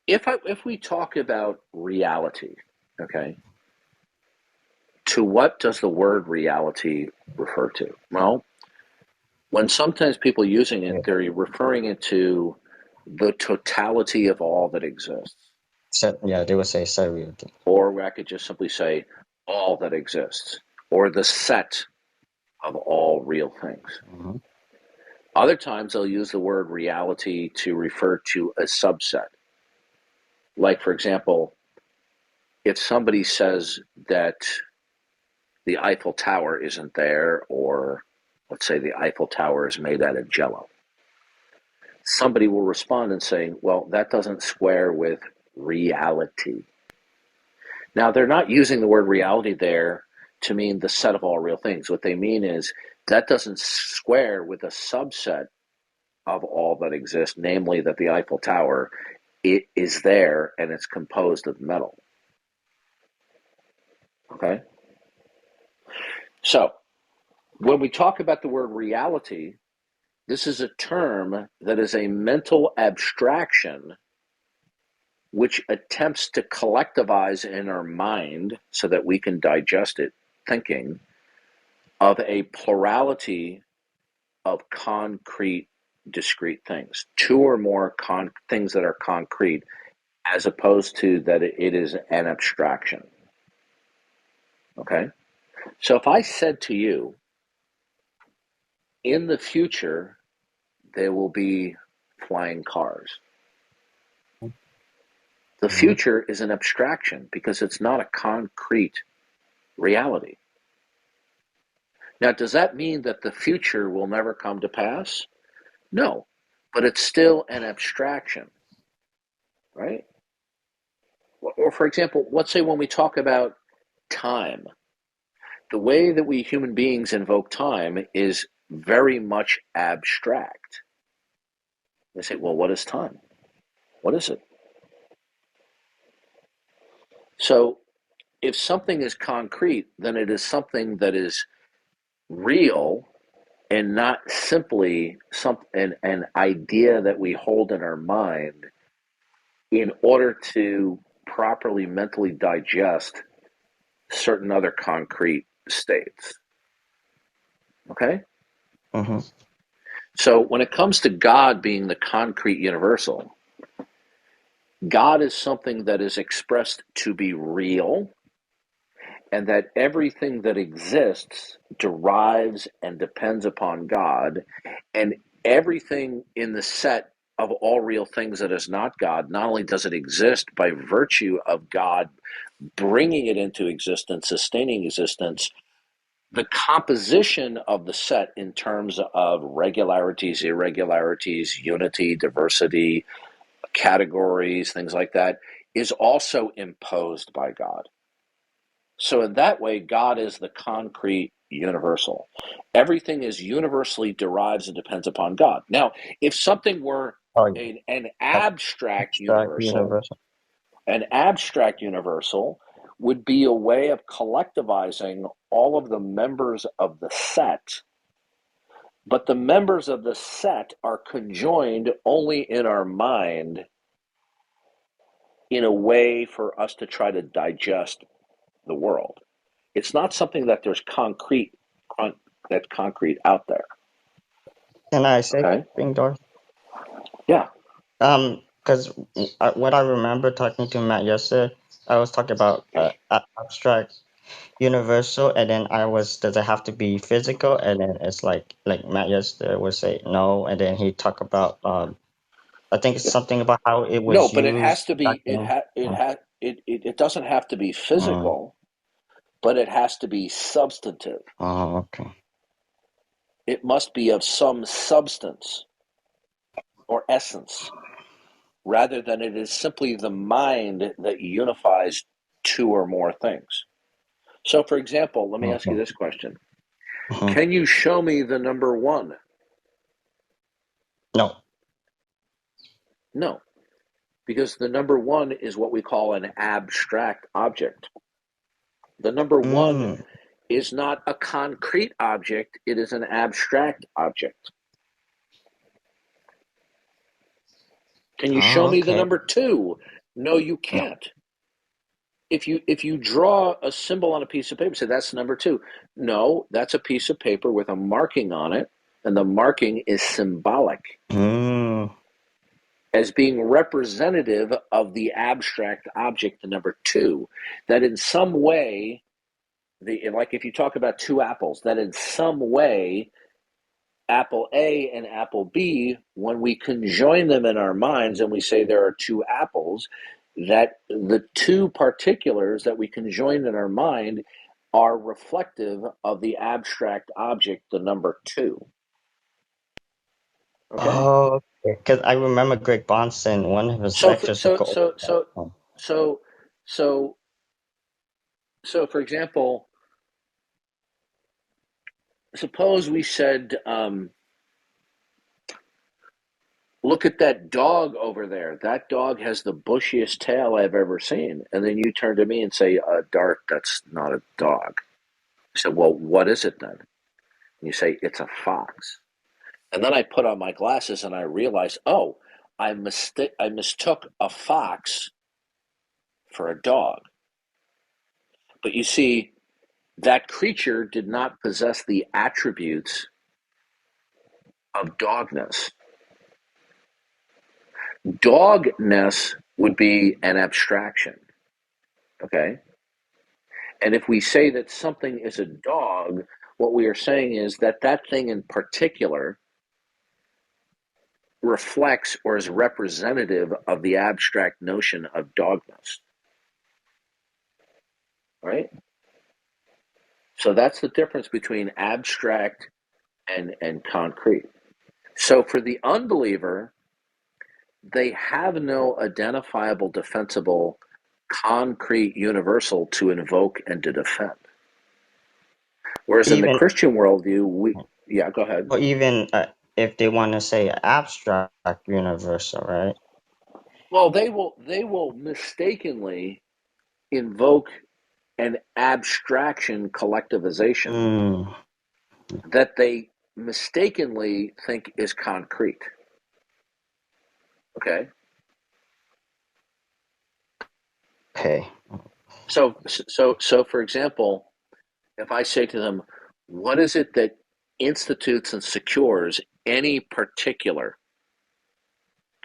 If we talk about reality, okay, to what does the word reality refer to? Well, when sometimes people using it, Yeah. they're referring it to the totality of all that exists. Yeah, they would say serial. Or I could just simply say all that exists, or the set of all real things. Mm-hmm. Other times they'll use the word reality to refer to a subset. Like, for example, if somebody says that the Eiffel Tower isn't there, or let's say the Eiffel Tower is made out of jello, somebody will respond and say, well, that doesn't square with reality. Now, they're not using the word reality there to mean the set of all real things. What they mean is that doesn't square with a subset of all that exists, namely that the Eiffel Tower it is there and it's composed of metal. Okay? So, when we talk about the word reality, this is a term that is a mental abstraction which attempts to collectivize in our mind so that we can digest it, thinking of a plurality of concrete, discrete things, two or more things that are concrete, as opposed to that it is an abstraction. Okay? So if I said to you, in the future, there will be flying cars, the Mm-hmm. future is an abstraction because it's not a concrete reality. Now, does that mean that the future will never come to pass? No, but it's still an abstraction, right? Or, for example, let's say when we talk about time, the way that we human beings invoke time is very much abstract. They say, well, what is time? What is it? So, if something is concrete, then it is something that is real and not simply an idea that we hold in our mind in order to properly mentally digest certain other concrete states. Okay? Mm-hmm. So when it comes to God being the concrete universal, God is something that is expressed to be real, and that everything that exists derives and depends upon God, and everything in the set of all real things that is not God, not only does it exist by virtue of God bringing it into existence, sustaining existence, the composition of the set in terms of regularities, irregularities, unity, diversity, categories, things like that, is also imposed by God. So, in that way, God is the concrete universal. Everything is universally derives and depends upon God. Now, if something were Oh, yeah. an Ab- abstract Abstract universal, universal. an abstract universal would be a way of collectivizing all of the members of the set, but the members of the set are conjoined only in our mind in a way for us to try to digest the world. It's not something that there's that's concrete out there. Can I say Okay. something, Darth? Yeah. Because what I remember talking to Matt yesterday, I was talking about abstract universal, and then does it have to be physical? And then it's like Matt yesterday would say no, and then he talk about I think it's something about how it No, was but it has used to back be. then. It doesn't have to be Mm. physical, but it has to be substantive. Oh, okay. It must be of some substance or essence, rather than it is simply the mind that unifies two or more things. So, for example, let me ask you Okay. this question: Mhm. can you show me the number one? No. No, because the number one is what we call an abstract object. The number one Mm. is not a concrete object, it is an abstract object. Can you show Oh, me the okay. number 2? No, you Mm. can't. If you draw a symbol on a piece of paper, say that's number 2. No, that's a piece of paper with a marking on it, and the marking is symbolic Mm. as being representative of the abstract object, the number 2, that in some way, like if you talk about two apples, that in some way apple A and apple B, when we conjoin them in our minds and we say there are two apples, that the two particulars that we conjoin in our mind are reflective of the abstract object, the number 2. Okay? Oh, because I remember Greg Bonson, one of his So, for, lectures, he so, go over so, that. so, so, so, so, for example, suppose we said, look at that dog over there. That dog has the bushiest tail I've ever seen. And then you turn to me and say, Dart, that's not a dog. I said, well, what is it then? And you say, it's a fox. And then I put on my glasses and I realized, oh, I mistook a fox for a dog. But you see, that creature did not possess the attributes of dogness. Dogness would be an abstraction. Okay. And if we say that something is a dog, what we are saying is that that thing in particular reflects or is representative of the abstract notion of dogness. Right? So that's the difference between abstract and concrete. So for the unbeliever, they have no identifiable, defensible, concrete universal to invoke and to defend. Whereas in the Even Christian worldview, yeah, go ahead. or even if they want to say abstract universal, right? Well, they will mistakenly invoke an abstraction collectivization Mm. that they mistakenly think is concrete. Okay, Okay. so for example, if I say to them, "What is it that institutes and secures any particular?"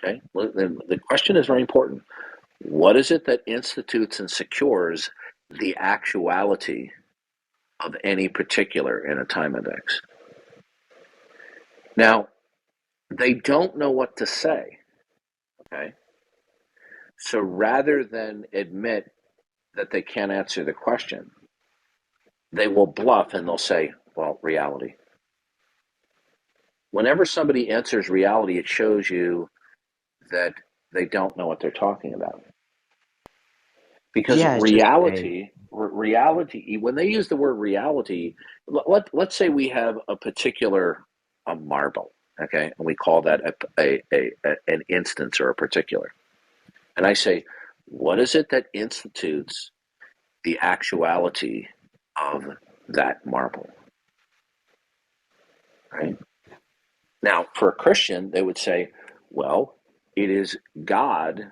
Okay, the question is very important. What is it that institutes and secures the actuality of any particular in a time index? Now, they don't know what to say. Okay. So rather than admit that they can't answer the question, they will bluff and they'll say, well, reality. Whenever somebody answers reality, it shows you that they don't know what they're talking about. Because Yeah, it's just vague. reality, when they use the word reality, let's say we have a particular a marble, okay, and we call that an instance or a particular. And I say, what is it that institutes the actuality of that marble? Right? Now, for a Christian, they would say, well, it is God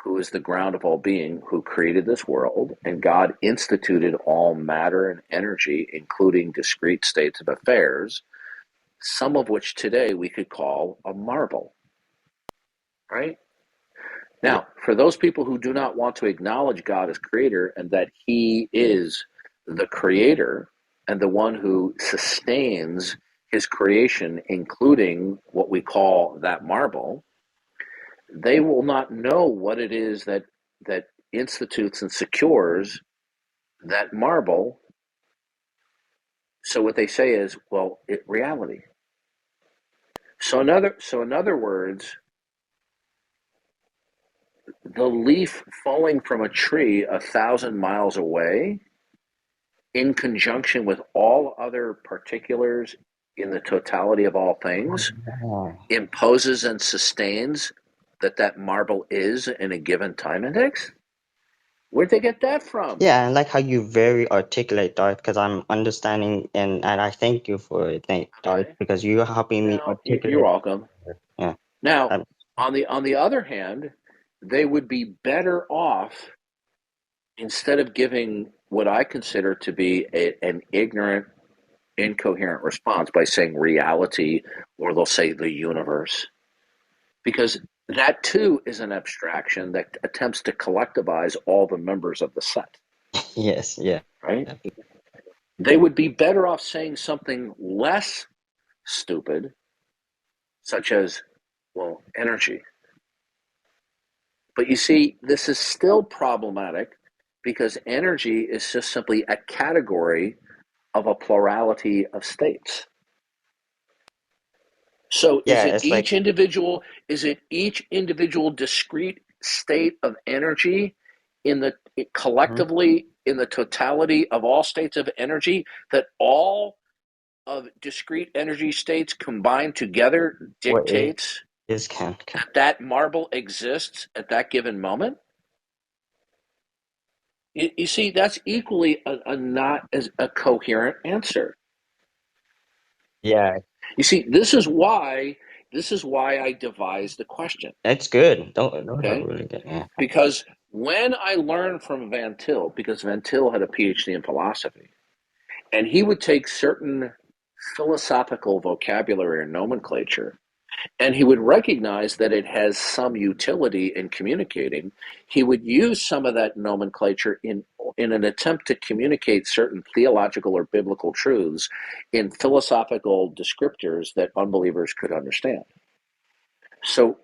who is the ground of all being, who created this world, and God instituted all matter and energy, including discrete states of affairs, some of which today we could call a marble. Right? Yeah. Now, for those people who do not want to acknowledge God as creator and that he is the creator and the one who sustains his creation, including what we call that marble, they will not know what it is that institutes and secures that marble. So what they say is, well, reality. So in other words, the leaf falling from a tree 1,000 miles away in conjunction with all other particulars in the totality of all things, Oh. imposes and sustains that marble is in a given time index? Where'd they get that from? Yeah, I like how you very articulate, Darth, because I'm understanding, and I thank you for it, thank Darth, Okay. because you're helping me Now, you're articulate. welcome. Yeah. Now, Um, On the other hand, they would be better off, instead of giving what I consider to be an ignorant, incoherent response by saying reality, or they'll say the universe, because that too is an abstraction that attempts to collectivize all the members of the set, Yes, yeah. right? They would be better off saying something less stupid, such as, well, energy. But you see, this is still problematic because energy is just simply a category of a plurality of states. So Yeah, it's like is it each individual discrete state of energy in the mhm, collectively in the totality of all states of energy, that all of discrete energy states combined together what dictates is can. that marble exists at that given moment? You see, that's equally a not as a coherent answer. Yeah, You see, this is why I devised the question. it's good. Those are Okay, really good. Yeah. because when I learned from Van Til, because Van Til had a PhD in philosophy, and he would take certain philosophical vocabulary or nomenclature, and he would recognize that it has some utility in communicating. He would use some of that nomenclature in an attempt to communicate certain theological or biblical truths in philosophical descriptors that unbelievers could understand. So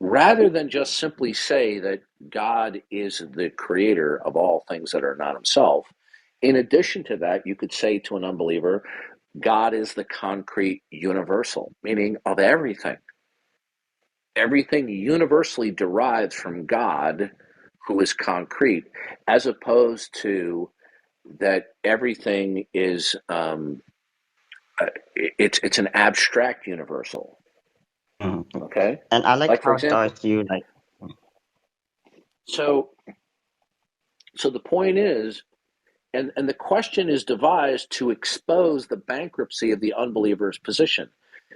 rather than just simply say that God is the creator of all things that are not himself, in addition to that, you could say to an unbeliever, God is the concrete universal, meaning of everything. Everything universally derives from God, who is concrete, as opposed to that everything is it's an abstract universal. Mhm. Okay, And I like like for how example, Darth you like. so the point is, and the question is devised to expose the bankruptcy of the unbeliever's position,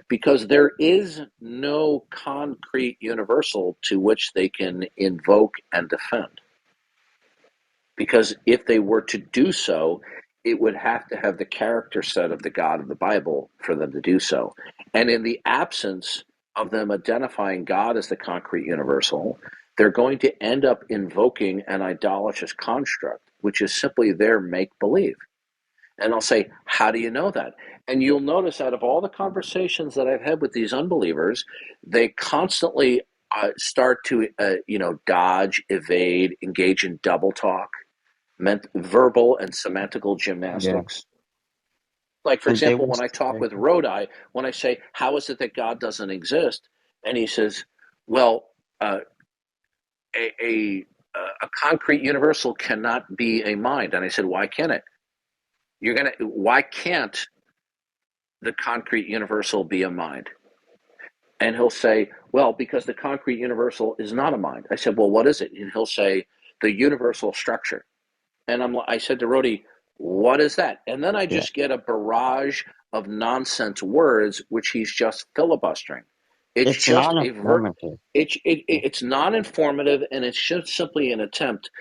because there is no concrete universal to which they can invoke and defend. Because if they were to do so, it would have to have the character set of the God of the Bible for them to do so. And in the absence of them identifying God as the concrete universal, they're going to end up invoking an idolatrous construct, which is simply their make believe. And I'll say, how do you know that? And you'll notice, out of all the conversations that I've had with these unbelievers, they constantly start to, dodge, evade, engage in double talk, verbal and semantical Yeah, gymnastics. Like, for and they example, will when I talk with Rodi, when I say, how is it that God doesn't exist? And he says, well, uh, a, a concrete universal cannot be a mind. And I said, why can't it? Why can't the concrete universal be a mind? And he'll say, well, because the concrete universal is not a mind. I said, well, what is it? And he'll say, the universal structure. And I said to Rodi, what is that? And then I yeah. just get a barrage of nonsense words, which he's just filibustering. It's It's just non-informative. it's non-informative, and it's just simply an attempt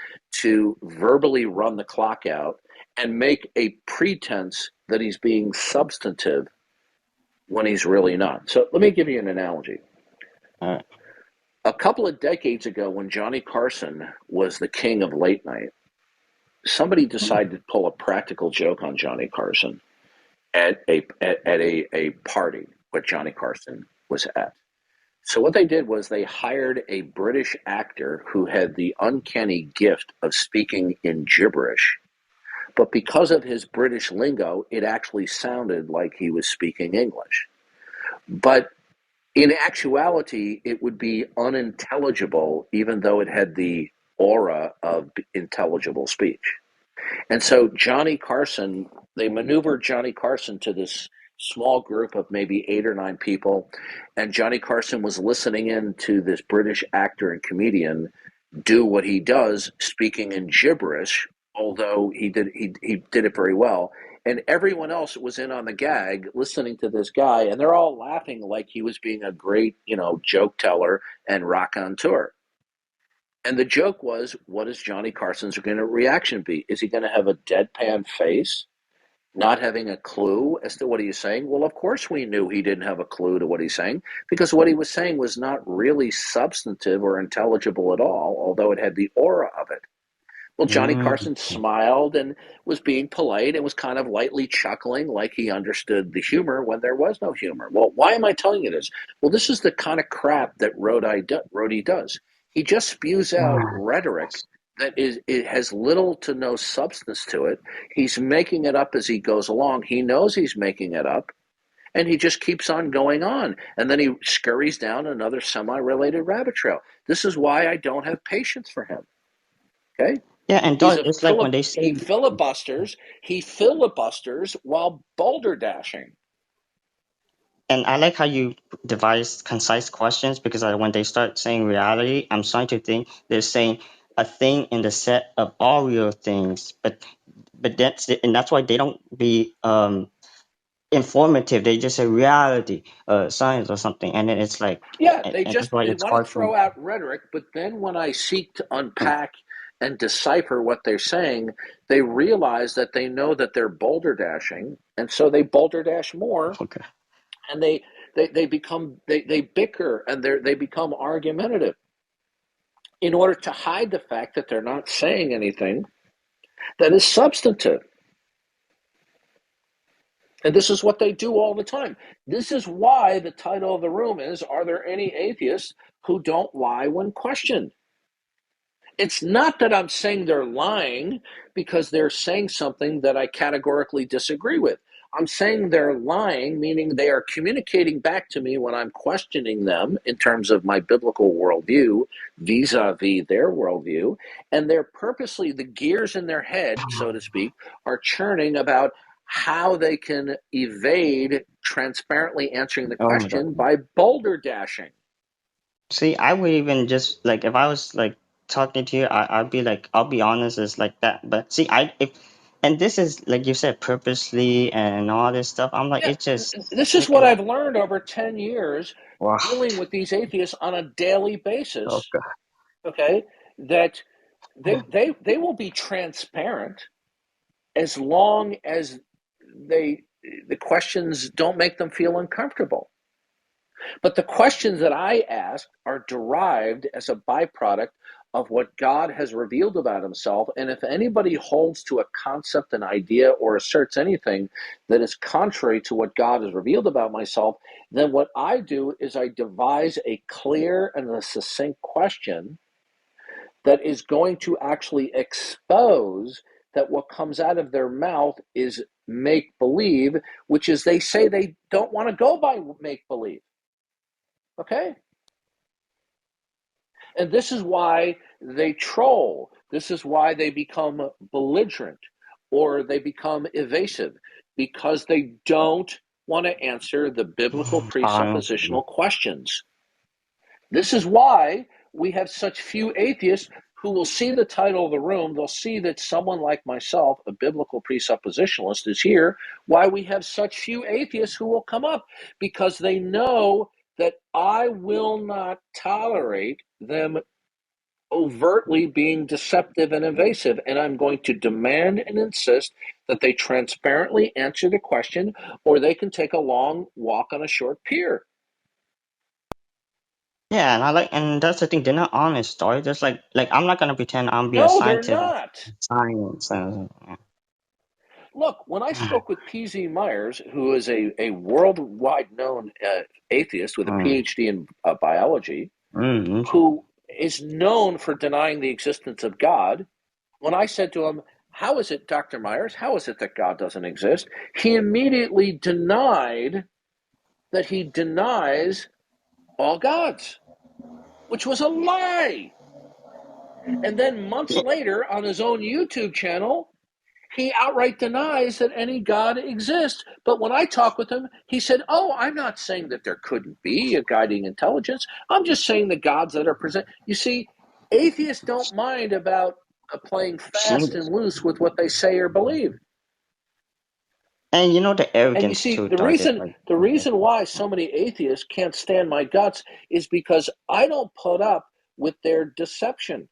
to verbally run the clock out and make a pretense that he's being substantive when he's really not. So let me give you an analogy. All right. A couple of decades ago, when Johnny Carson was the king of late night, somebody decided to pull a practical joke on Johnny Carson at a party where Johnny Carson was at. So what they did was they hired a British actor who had the uncanny gift of speaking in gibberish, but because of his British lingo, it actually sounded like he was speaking English. But in actuality, it would be unintelligible, even though it had the aura of intelligible speech. And so they maneuvered Johnny Carson to this small group of maybe 8 or 9 people, and Johnny Carson was listening in to this British actor and comedian do what he does, speaking in gibberish. Although he did it very well, And everyone else was in on the gag listening to this guy, and they're all laughing like he was being a great, joke teller and raconteur. And the joke was, what is Johnny Carson's reaction be? Is he going to have a deadpan face, not having a clue as to what he's saying? Well, of course we knew he didn't have a clue to what he's saying, because what he was saying was not really substantive or intelligible at all, although it had the aura of it. Well, Johnny Mm. Carson smiled and was being polite and was kind of lightly chuckling like he understood the humor when there was no humor. Well, why am I telling you this? Well, this is the kind of crap that Rhodey does. He just spews out Ah. rhetoric that it has little to no substance to it. He's making it up as he goes along. He knows he's making it up, and he just keeps on going on. And then he scurries down another semi-related rabbit trail. This is why I don't have patience for him. Okay? Yeah, and He's Darth, a it's like when they say, he filibusters. He filibusters while boulder dashing. and I like how you devise concise questions because when they start saying reality, I'm starting to think they're saying a thing in the set of all real things, but that's it, and that's why they don't be informative. They just say reality, science or something, and then it's like, Yeah, and that's why they it's want to hard throw to. out rhetoric, but then when I seek to unpack and decipher what they're saying, they realize that they know that they're boulder dashing, and so they boulder dash more, Okay. and they become they bicker and they become argumentative in order to hide the fact that they're not saying anything that is substantive. And this is what they do all the time. This is why the title of the room is, Are There Any Atheists Who Don't Lie When Questioned? It's not that I'm saying they're lying because they're saying something that I categorically disagree with. I'm saying they're lying, meaning they are communicating back to me when I'm questioning them in terms of my biblical worldview vis a vis their worldview. And they're purposely, the gears in their head, so to speak, are churning about how they can evade transparently answering the Oh my god. question by boulder dashing. See, I would even just like if I was like talking to you, I'd be like, I'll be honest, it's like that. But see, I if and this is like you said, purposely and all this stuff. I'm like, Yeah, it's just this is like, what I've learned over 10 years dealing what? with these atheists on a daily Oh basis, god. okay? That they will be transparent as long as they the questions don't make them feel uncomfortable. But the questions that I ask are derived as a byproduct of what God has revealed about himself. And if anybody holds to a concept, an idea, or asserts anything that is contrary to what God has revealed about myself, then what I do is I devise a clear and a succinct question that is going to actually expose that what comes out of their mouth is make believe, which is they say they don't want to go by make believe. Okay? And this is why they troll. This is why they become belligerent or they become evasive because they don't want to answer the biblical Honestly. presuppositional questions. This is why we have such few atheists who will see the title of the room. They'll see that someone like myself, a biblical presuppositionalist, is here. Why we have such few atheists who will come up because they know that I will not tolerate them overtly being deceptive and invasive, and I'm going to demand and insist that they transparently answer the question, or they can take a long walk on a short pier. Yeah, and I like, and that's the thing. They're not honest, story. Just like I'm not gonna pretend I'm be a No, they're scientist. not. Science. Look, when I spoke with P.Z. Myers, who is a worldwide known atheist with a Mm, PhD in biology, interesting. who is known for denying the existence of God, when I said to him, How is it, Dr. Myers, how is it that God doesn't exist? He immediately denied that he denies all gods, which was a lie. And then months Yeah, later, on his own YouTube channel, he outright denies that any God exists. But when I talk with him, he said, Oh, I'm not saying that there couldn't be a guiding intelligence. I'm just saying the gods that are present. You see, atheists don't mind about playing seen fast this. and loose with what they say or believe. And you know the And you arrogance see, too, Darth, is like, the yeah. reason why so many atheists can't stand my guts is because I don't put up with their deception.